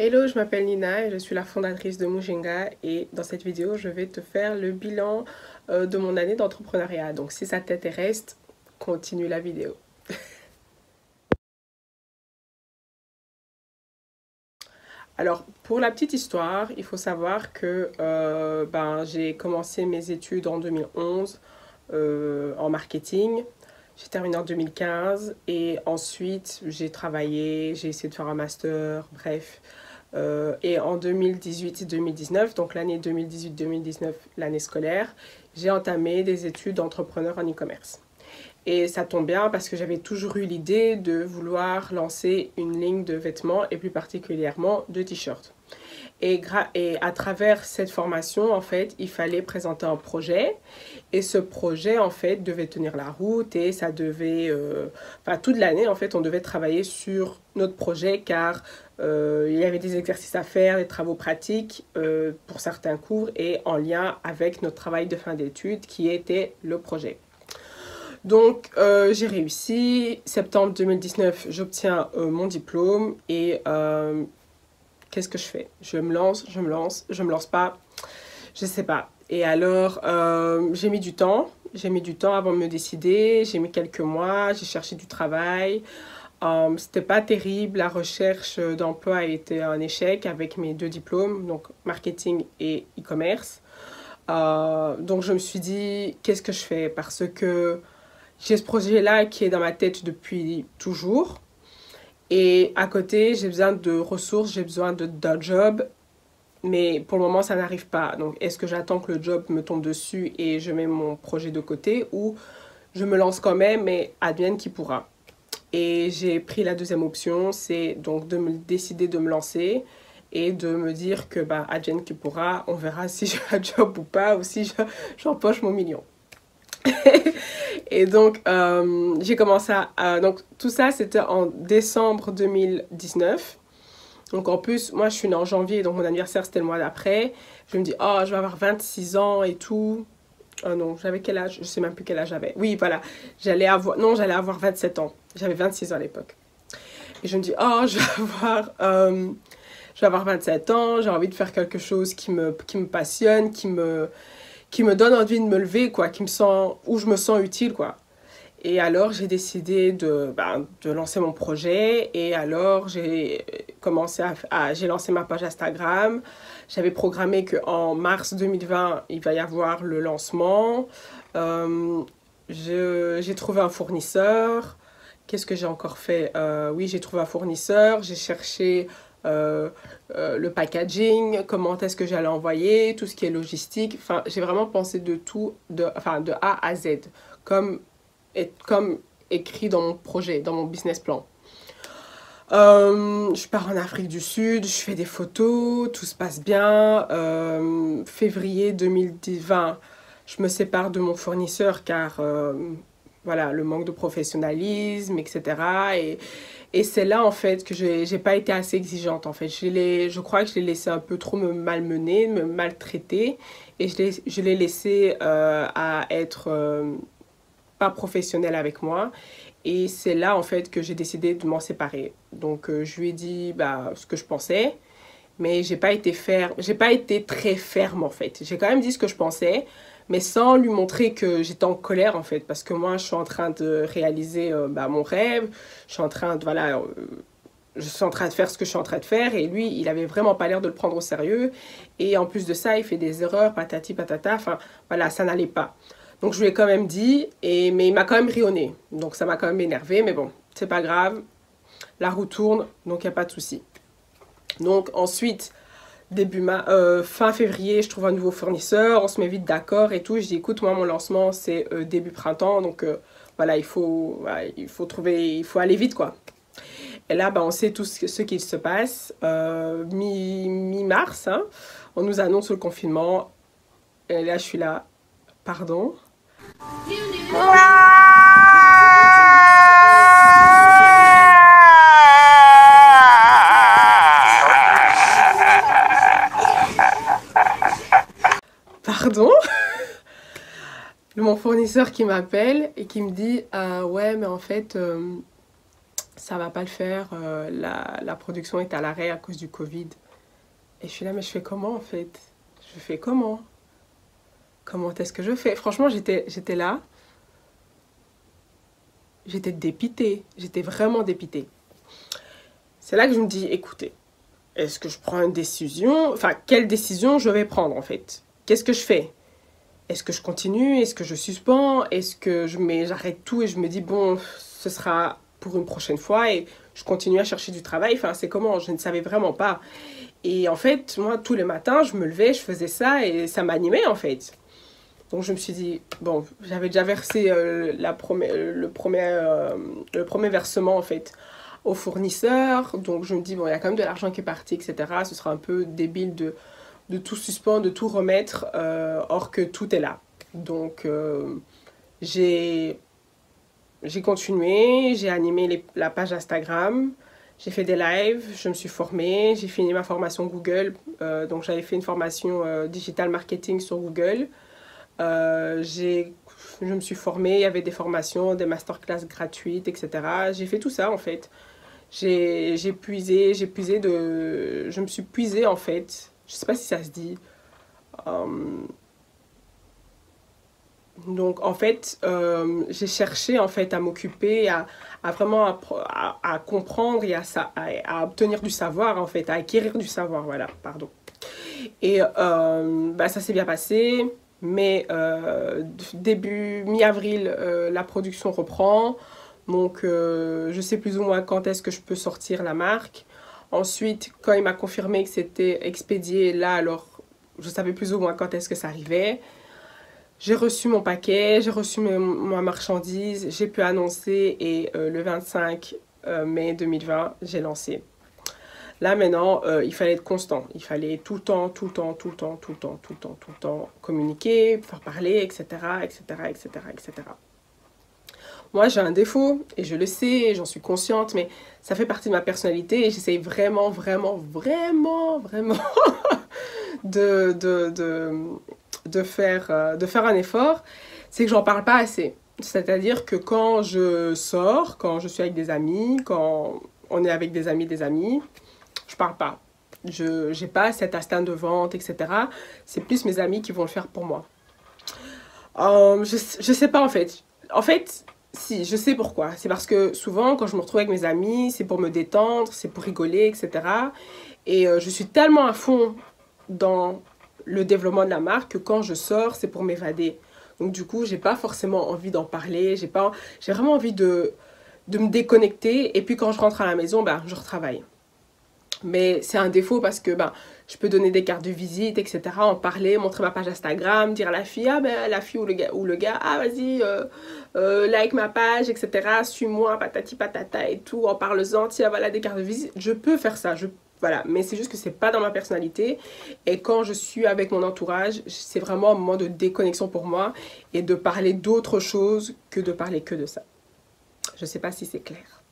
Hello, je m'appelle Nina et je suis la fondatrice de Mujinga et dans cette vidéo, je vais te faire le bilan de mon année d'entrepreneuriat. Donc si ça t'intéresse, continue la vidéo. Alors, pour la petite histoire, il faut savoir que j'ai commencé mes études en 2011 en marketing. J'ai terminé en 2015 et ensuite j'ai travaillé, j'ai essayé de faire un master, bref. Et en 2018-2019, donc l'année 2018-2019, l'année scolaire, j'ai entamé des études d'entrepreneur en e-commerce. Et ça tombe bien parce que j'avais toujours eu l'idée de vouloir lancer une ligne de vêtements et plus particulièrement de t-shirts. Et à travers cette formation, en fait, il fallait présenter un projet. Et ce projet, en fait, devait tenir la route et ça devait... toute l'année, en fait, on devait travailler sur notre projet car il y avait des exercices à faire, des travaux pratiques pour certains cours et en lien avec notre travail de fin d'études qui était le projet. Donc, j'ai réussi. Septembre 2019, j'obtiens mon diplôme et qu'est-ce que je fais? Je me lance, je me lance pas, je sais pas. Et alors, j'ai mis du temps avant de me décider, j'ai mis quelques mois, j'ai cherché du travail. C'était pas terrible, la recherche d'emploi a été un échec avec mes deux diplômes, donc marketing et e-commerce. Donc je me suis dit, qu'est-ce que je fais? Parce que j'ai ce projet-là qui est dans ma tête depuis toujours. Et à côté, j'ai besoin de ressources, j'ai besoin d'un job. Mais pour le moment, ça n'arrive pas. Donc, est-ce que j'attends que le job me tombe dessus et je mets mon projet de côté ou je me lance quand même, mais advienne qui pourra. Et j'ai pris la deuxième option, c'est donc de me décider de me lancer et de me dire que advienne qui pourra, on verra si j'ai un job ou pas ou si j'empoche mon million. Et donc, j'ai commencé donc, tout ça, c'était en décembre 2019. Donc, en plus, moi, je suis née en janvier, donc mon anniversaire, c'était le mois d'après. Je me dis, oh, je vais avoir 26 ans et tout. Oh non, j'avais quel âge? Je sais même plus quel âge j'avais. Oui, voilà. J'allais avoir 27 ans. J'avais 26 ans à l'époque. Et je me dis, oh, je vais avoir 27 ans, j'ai envie de faire quelque chose qui me passionne, qui me donne envie de me lever, quoi, où je me sens utile, quoi. Et alors, j'ai décidé de lancer mon projet. Et alors, j'ai lancé ma page Instagram. J'avais programmé qu'en mars 2020, il va y avoir le lancement. J'ai trouvé un fournisseur. Qu'est-ce que j'ai encore fait? Oui, j'ai trouvé un fournisseur. J'ai cherché le packaging, comment est-ce que j'allais envoyer, tout ce qui est logistique. Enfin, j'ai vraiment pensé de tout, de A à Z, comme écrit dans mon projet, dans mon business plan. Je pars en Afrique du Sud, je fais des photos, tout se passe bien. Février 2020, je me sépare de mon fournisseur car voilà, le manque de professionnalisme, etc. Et c'est là, en fait, que j'ai pas été assez exigeante, en fait. Je crois que je l'ai laissé un peu trop me malmener, me maltraiter. Et je l'ai laissé à être pas professionnelle avec moi. Et c'est là, en fait, que j'ai décidé de m'en séparer. Donc, je lui ai dit ce que je pensais. Mais j'ai pas été très ferme, en fait. J'ai quand même dit ce que je pensais, mais sans lui montrer que j'étais en colère, en fait. Parce que moi, je suis en train de réaliser mon rêve. Je suis en train de, je suis en train de faire ce que je suis en train de faire. Et lui, il avait vraiment pas l'air de le prendre au sérieux. Et en plus de ça, il fait des erreurs, patati patata. Enfin, voilà, ça n'allait pas. Donc, je lui ai quand même dit, mais il m'a quand même ri au nez. Donc, ça m'a quand même énervé. Mais bon, c'est pas grave. La roue tourne, donc il n'y a pas de souci. Donc, ensuite, fin février, je trouve un nouveau fournisseur, on se met vite d'accord et tout. Je dis, écoute, moi, mon lancement, c'est début printemps, donc voilà, il faut aller vite, quoi. Et là, on sait tout ce qu'il se passe. Mi-mars, hein, on nous annonce le confinement. Et là, je suis là, pardon. Pardon? Mon fournisseur qui m'appelle et qui me dit ouais, mais en fait ça va pas le faire, la production est à l'arrêt à cause du Covid. Et je suis là, mais je fais comment en fait? Je fais comment? Comment est-ce que je fais? Franchement, j'étais là, j'étais dépitée, j'étais vraiment dépitée. C'est là que je me dis, écoutez, est-ce que je prends une décision? Enfin, quelle décision je vais prendre en fait? Qu'est-ce que je fais? Est-ce que je continue? Est-ce que je suspends? Est-ce que j'arrête tout et je me dis, bon, ce sera pour une prochaine fois et je continue à chercher du travail? Enfin, c'est comment? Je ne savais vraiment pas. Et en fait, moi, tous les matins, je me levais, je faisais ça et ça m'animait en fait. Donc je me suis dit, bon, j'avais déjà versé le premier versement en fait au fournisseur. Donc je me dis, bon, il y a quand même de l'argent qui est parti, etc. Ce sera un peu débile de tout suspendre, de tout remettre, or que tout est là. Donc j'ai continué, j'ai animé la page Instagram, j'ai fait des lives, je me suis formée, j'ai fini ma formation Google. Donc j'avais fait une formation digital marketing sur Google. Je me suis formée, il y avait des formations, des masterclass gratuites, etc. J'ai fait tout ça en fait. Je me suis puisée en fait. Je sais pas si ça se dit. Euh, donc en fait, j'ai cherché en fait à m'occuper, à vraiment à comprendre et à obtenir du savoir en fait, à acquérir du savoir, voilà, pardon. Et bah, ça s'est bien passé. Mais début mi-avril, la production reprend. Donc, je sais plus ou moins quand est-ce que je peux sortir la marque. Ensuite, quand il m'a confirmé que c'était expédié, là, alors, je savais plus ou moins quand est-ce que ça arrivait. J'ai reçu mon paquet, j'ai reçu ma marchandise, j'ai pu annoncer et le 25 mai 2020, j'ai lancé. Là maintenant, il fallait être constant. Il fallait tout le temps, tout le temps, tout le temps, tout le temps, tout le temps, tout le temps communiquer, faire parler, etc., etc., etc., etc. Moi, j'ai un défaut et je le sais, j'en suis consciente, mais ça fait partie de ma personnalité et j'essaye vraiment, vraiment, vraiment, vraiment de, de, de, de faire un effort. C'est que j'en parle pas assez. C'est-à-dire que quand je sors, quand je suis avec des amis, quand on est avec des amis, je parle pas. Je n'ai pas cet instinct de vente, etc. C'est plus mes amis qui vont le faire pour moi. Je sais pas en fait. En fait, si, je sais pourquoi. C'est parce que souvent, quand je me retrouve avec mes amis, c'est pour me détendre, c'est pour rigoler, etc. Et je suis tellement à fond dans le développement de la marque que quand je sors, c'est pour m'évader. Donc du coup, j'ai pas forcément envie d'en parler. J'ai vraiment envie de me déconnecter. Et puis quand je rentre à la maison, ben, je retravaille. Mais c'est un défaut parce que ben, je peux donner des cartes de visite, etc. En parler, montrer ma page Instagram, dire à la fille, ah ben la fille ou le gars, ah vas-y, like ma page, etc. Suis-moi, patati patata et tout, en parle-en, tiens, voilà des cartes de visite. Je peux faire ça, voilà. Mais c'est juste que c'est pas dans ma personnalité. Et quand je suis avec mon entourage, c'est vraiment un moment de déconnexion pour moi et de parler d'autre chose que de parler que de ça. Je sais pas si c'est clair.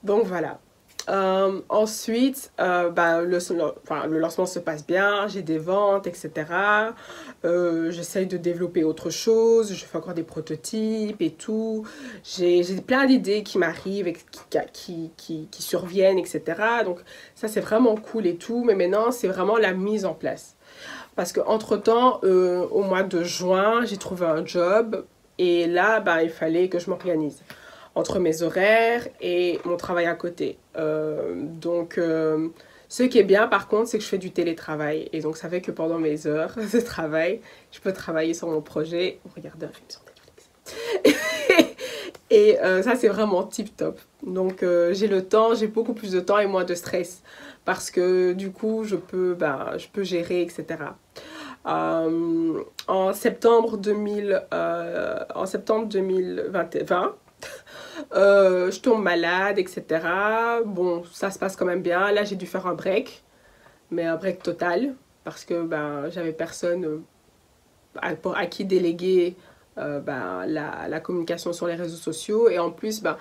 Donc voilà. Ensuite, le lancement se passe bien, j'ai des ventes, etc. J'essaye de développer autre chose, je fais encore des prototypes et tout. J'ai plein d'idées qui m'arrivent, qui surviennent, etc. Donc ça, c'est vraiment cool et tout. Mais maintenant, c'est vraiment la mise en place. Parce qu'entre-temps, au mois de juin, j'ai trouvé un job. Et là, ben, il fallait que je m'organise entre mes horaires et mon travail à côté. Ce qui est bien par contre, c'est que je fais du télétravail. Et donc ça fait que pendant mes heures de travail, je peux travailler sur mon projet ou regarder un film sur Netflix. Et ça, c'est vraiment tip top. Donc j'ai le temps, j'ai beaucoup plus de temps et moins de stress. Parce que du coup, je peux gérer, etc. En septembre 2020, je tombe malade, etc. Bon, ça se passe quand même bien. Là, j'ai dû faire un break, mais un break total, parce que ben, j'avais personne à qui déléguer la communication sur les réseaux sociaux. Et en plus, ben,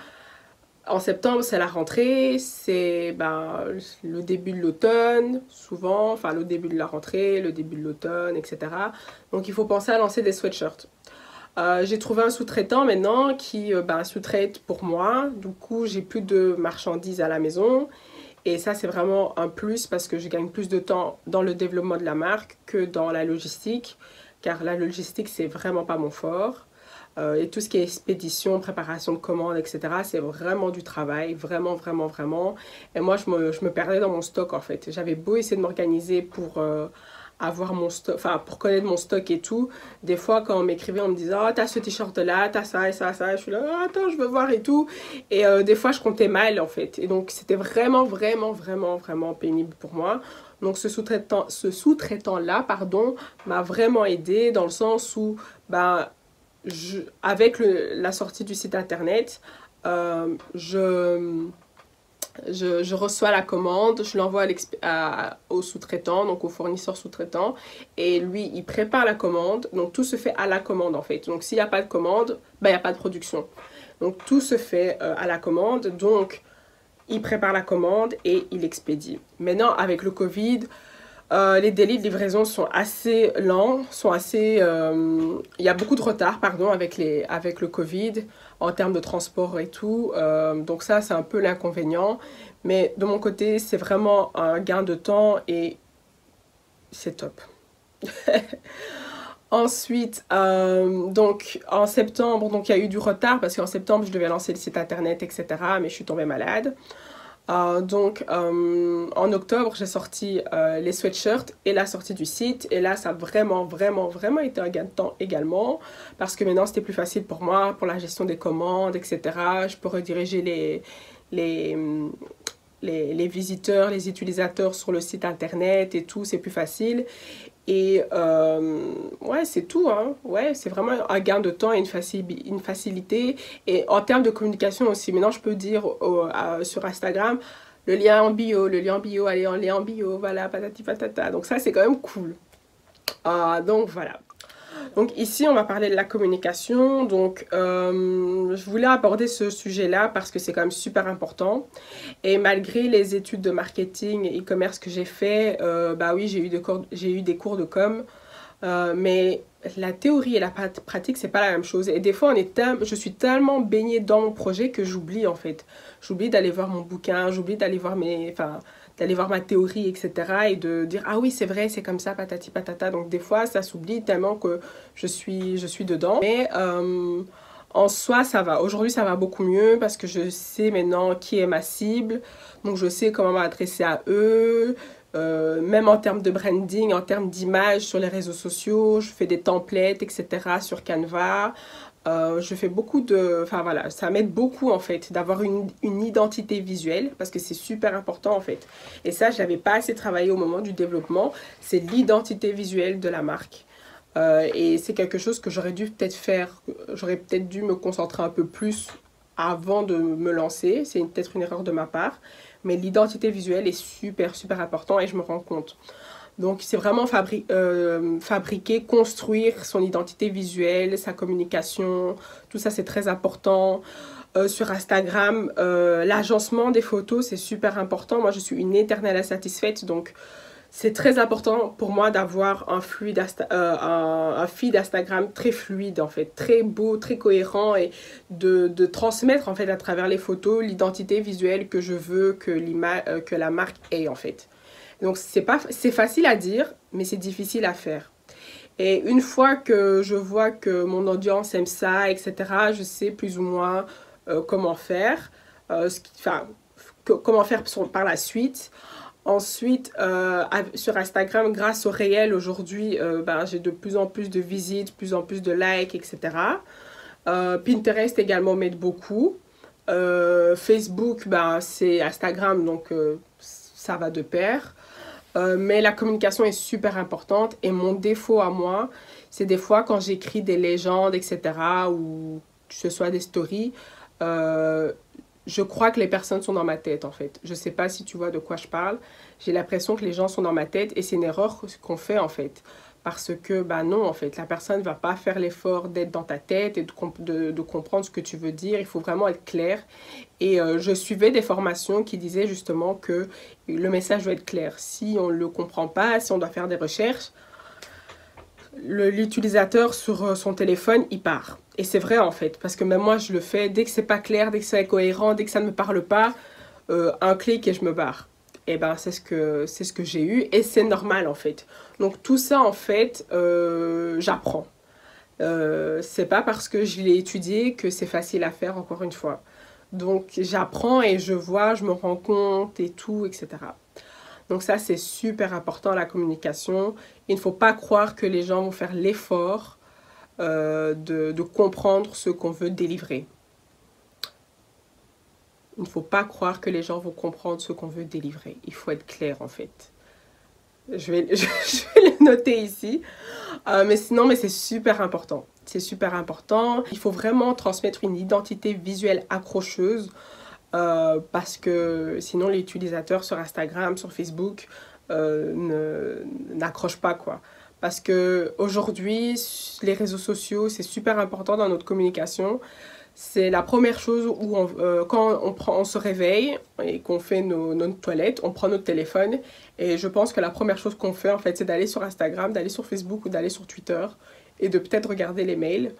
en septembre, c'est la rentrée, c'est ben, le début de l'automne, souvent, enfin le début de la rentrée, le début de l'automne, etc. Donc il faut penser à lancer des sweatshirts. J'ai trouvé un sous-traitant maintenant qui sous-traite pour moi. Du coup, j'ai plus de marchandises à la maison. Et ça, c'est vraiment un plus parce que je gagne plus de temps dans le développement de la marque que dans la logistique. Car la logistique, c'est vraiment pas mon fort. Et tout ce qui est expédition, préparation de commandes, etc., c'est vraiment du travail, vraiment, vraiment, vraiment. Et moi, je me perdais dans mon stock, en fait. J'avais beau essayer de m'organiser pour avoir mon stock, enfin, pour connaître mon stock et tout. Des fois, quand on m'écrivait, on me disait, oh, t'as ce t-shirt-là, t'as ça et ça, ça. Je suis là, oh, attends, je veux voir et tout. Et des fois, je comptais mal, en fait. Et donc, c'était vraiment, vraiment, vraiment, vraiment pénible pour moi. Donc, ce sous-traitant-là, pardon, m'a vraiment aidé dans le sens où, avec la sortie du site internet, je reçois la commande, je l'envoie au sous-traitant, donc au fournisseur sous-traitant, et lui, il prépare la commande, donc tout se fait à la commande en fait. Donc s'il n'y a pas de commande, il n'y a pas de production. Donc tout se fait à la commande, donc il prépare la commande et il expédie. Maintenant, avec le Covid, les délais de livraison sont assez lents, il y a beaucoup de retard, pardon, avec le Covid en termes de transport et tout. Donc ça, c'est un peu l'inconvénient. Mais de mon côté, c'est vraiment un gain de temps et c'est top. Ensuite, donc en septembre, donc il y a eu du retard parce qu'en septembre, je devais lancer le site internet, etc. Mais je suis tombée malade. En octobre, j'ai sorti les sweatshirts et la sortie du site. Et là, ça a vraiment, vraiment, vraiment été un gain de temps également. Parce que maintenant, c'était plus facile pour moi, pour la gestion des commandes, etc. Je peux rediriger les visiteurs, les utilisateurs sur le site internet et tout. C'est plus facile. Et ouais, c'est tout, hein. Ouais, c'est vraiment un gain de temps et une facilité. Et en termes de communication aussi, maintenant je peux dire sur Instagram, le lien en bio, allez en lien en bio, voilà, patati patata. Donc ça, c'est quand même cool. Donc voilà. Donc ici, on va parler de la communication. Donc, je voulais aborder ce sujet-là parce que c'est quand même super important. Et malgré les études de marketing et e-commerce que j'ai fait, oui, j'ai eu des cours de com. Mais la théorie et la pratique, c'est pas la même chose. Et des fois, je suis tellement baignée dans mon projet que j'oublie en fait. J'oublie d'aller voir mon bouquin, j'oublie d'aller voir d'aller voir ma théorie, etc. Et de dire, ah oui, c'est vrai, c'est comme ça, patati patata. Donc des fois, ça s'oublie tellement que je suis dedans. Mais en soi, ça va. Aujourd'hui, ça va beaucoup mieux parce que je sais maintenant qui est ma cible. Donc je sais comment m'adresser à eux. Même en termes de branding, en termes d'image sur les réseaux sociaux, je fais des templates, etc. sur Canva. Je fais beaucoup de... Enfin voilà, ça m'aide beaucoup en fait d'avoir une identité visuelle parce que c'est super important en fait. Et ça, je n'avais pas assez travaillé au moment du développement. C'est l'identité visuelle de la marque. Et c'est quelque chose que j'aurais dû peut-être faire. J'aurais peut-être dû me concentrer un peu plus avant de me lancer. C'est peut-être une erreur de ma part. Mais l'identité visuelle est super, super important et je me rends compte. Donc, c'est vraiment fabriquer, construire son identité visuelle, sa communication. Tout ça, c'est très important. Sur Instagram, l'agencement des photos, c'est super important. Moi, je suis une éternelle insatisfaite. Donc, c'est très important pour moi d'avoir un feed Instagram très fluide en fait, très beau, très cohérent et de transmettre en fait à travers les photos l'identité visuelle que je veux que la marque ait en fait. Donc c'est facile à dire, mais c'est difficile à faire. Et une fois que je vois que mon audience aime ça, etc., je sais plus ou moins comment faire, comment faire par la suite. Ensuite, sur Instagram, grâce au réel, aujourd'hui, j'ai de plus en plus de visites, plus en plus de likes, etc. Pinterest également m'aide beaucoup. Facebook, c'est Instagram, donc ça va de pair. Mais la communication est super importante. Et mon défaut à moi, c'est des fois quand j'écris des légendes, etc., ou que ce soit des stories, je crois que les personnes sont dans ma tête en fait. Je sais pas si tu vois de quoi je parle. J'ai l'impression que les gens sont dans ma tête et c'est une erreur qu'on fait en fait. Parce que non en fait, la personne ne va pas faire l'effort d'être dans ta tête et de comprendre ce que tu veux dire. Il faut vraiment être clair. Et je suivais des formations qui disaient justement que le message doit être clair. Si on ne le comprend pas, si on doit faire des recherches, l'utilisateur sur son téléphone, il part. Et c'est vrai en fait, parce que même moi je le fais, dès que c'est pas clair, dès que c'est incohérent, dès que ça ne me parle pas, un clic et je me barre. Et ben c'est ce que j'ai eu et c'est normal en fait. Donc tout ça en fait, j'apprends. C'est pas parce que je l'ai étudié que c'est facile à faire encore une fois. Donc j'apprends et je vois, je me rends compte et tout, etc. Donc ça c'est super important la communication. Il ne faut pas croire que les gens vont faire l'effort de comprendre ce qu'on veut délivrer. Il ne faut pas croire que les gens vont comprendre ce qu'on veut délivrer. Il faut être clair en fait. Je vais le noter ici. Mais sinon, mais c'est super important. C'est super important. Il faut vraiment transmettre une identité visuelle accrocheuse parce que sinon les utilisateurs sur Instagram, sur Facebook n'accrochent pas quoi. Parce que aujourd'hui, les réseaux sociaux, c'est super important dans notre communication. C'est la première chose où quand on se réveille et qu'on fait notre toilette, on prend notre téléphone. Et je pense que la première chose qu'on fait, en fait, c'est d'aller sur Instagram, d'aller sur Facebook ou d'aller sur Twitter et de peut-être regarder les mails.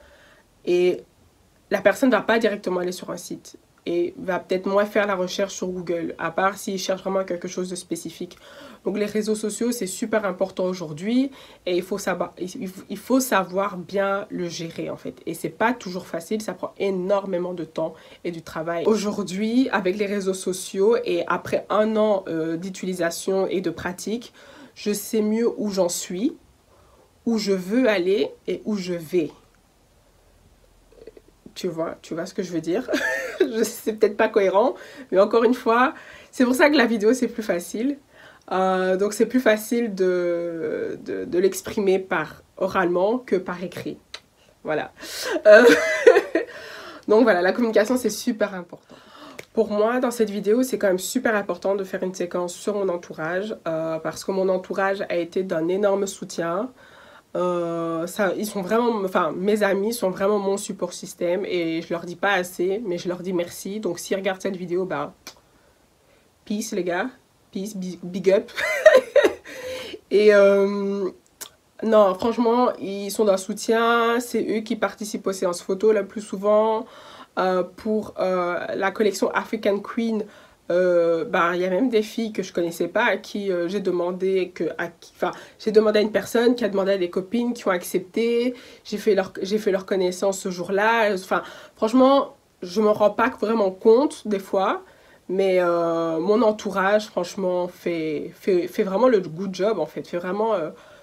Et la personne ne va pas directement aller sur un site et va peut-être moins faire la recherche sur Google, à part s'il cherche vraiment quelque chose de spécifique. Donc les réseaux sociaux, c'est super important aujourd'hui et il faut savoir bien le gérer en fait. Et c'est pas toujours facile, ça prend énormément de temps et du travail. Aujourd'hui, avec les réseaux sociaux et après un an d'utilisation et de pratique, je sais mieux où j'en suis, où je veux aller et où je vais. Tu vois ce que je veux dire. C'est peut-être pas cohérent, mais encore une fois, c'est pour ça que la vidéo c'est plus facile. Donc c'est plus facile de l'exprimer oralement que par écrit. Voilà. Donc voilà, la communication c'est super important. Pour moi, dans cette vidéo, c'est quand même super important de faire une séquence sur mon entourage parce que mon entourage a été d'un énorme soutien. Ils sont vraiment, enfin, mes amis sont vraiment mon support système et je leur dis pas assez, mais je leur dis merci. Donc s'ils regardent cette vidéo, bah, peace les gars, peace, big up. Et non, franchement, ils sont d'un soutien. C'est eux qui participent aux séances photos le plus souvent. Pour la collection African Queen, bah, y a même des filles que je connaissais pas à qui j'ai demandé j'ai demandé à une personne qui a demandé à des copines qui ont accepté. J'ai fait leur connaissance ce jour-là. Enfin, franchement, je me rends pas vraiment compte des fois, mais mon entourage, franchement, fait vraiment le good job en fait, fait vraiment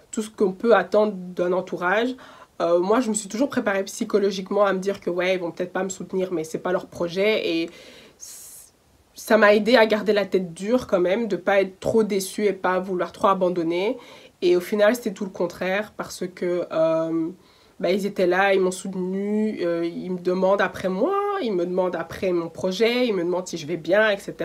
tout ce qu'on peut attendre d'un entourage. Moi, je me suis toujours préparée psychologiquement à me dire que ouais, ils vont peut-être pas me soutenir, mais c'est pas leur projet. Et ça m'a aidé à garder la tête dure quand même, de pas être trop déçue et pas vouloir trop abandonner. Et au final, c'était tout le contraire parce que bah, ils étaient là, ils m'ont soutenu, ils me demandent après moi, ils me demandent après mon projet, ils me demandent si je vais bien, etc.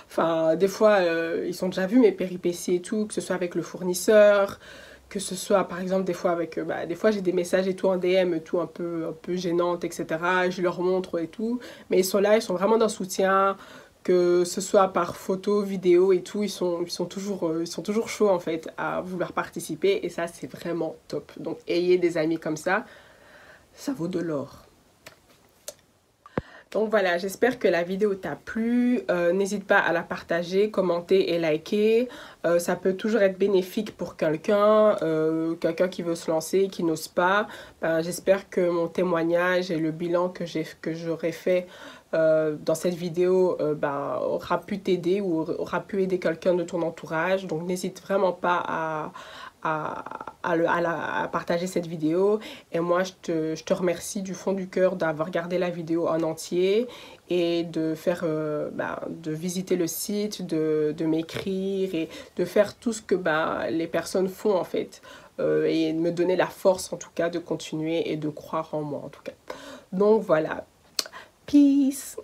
Enfin, des fois, ils ont déjà vu mes péripéties et tout, que ce soit avec le fournisseur, que ce soit par exemple des fois avec des fois j'ai des messages et tout en DM et tout un peu gênantes, etc. Je leur montre et tout, mais ils sont là, ils sont vraiment d'un soutien, que ce soit par photo, vidéo et tout, ils sont toujours chauds en fait à vouloir participer et ça c'est vraiment top. Donc ayez des amis comme ça vaut de l'or. Donc voilà, j'espère que la vidéo t'a plu. N'hésite pas à la partager, commenter et liker. Ça peut toujours être bénéfique pour quelqu'un qui veut se lancer, qui n'ose pas. J'espère que mon témoignage et le bilan que j'aurais fait dans cette vidéo aura pu t'aider ou aura pu aider quelqu'un de ton entourage. Donc n'hésite vraiment pas à partager cette vidéo. Et moi je te remercie du fond du cœur d'avoir regardé la vidéo en entier et de visiter le site, de m'écrire et de faire tout ce que les personnes font en fait, et de me donner la force en tout cas de continuer et de croire en moi en tout cas. Donc voilà, peace.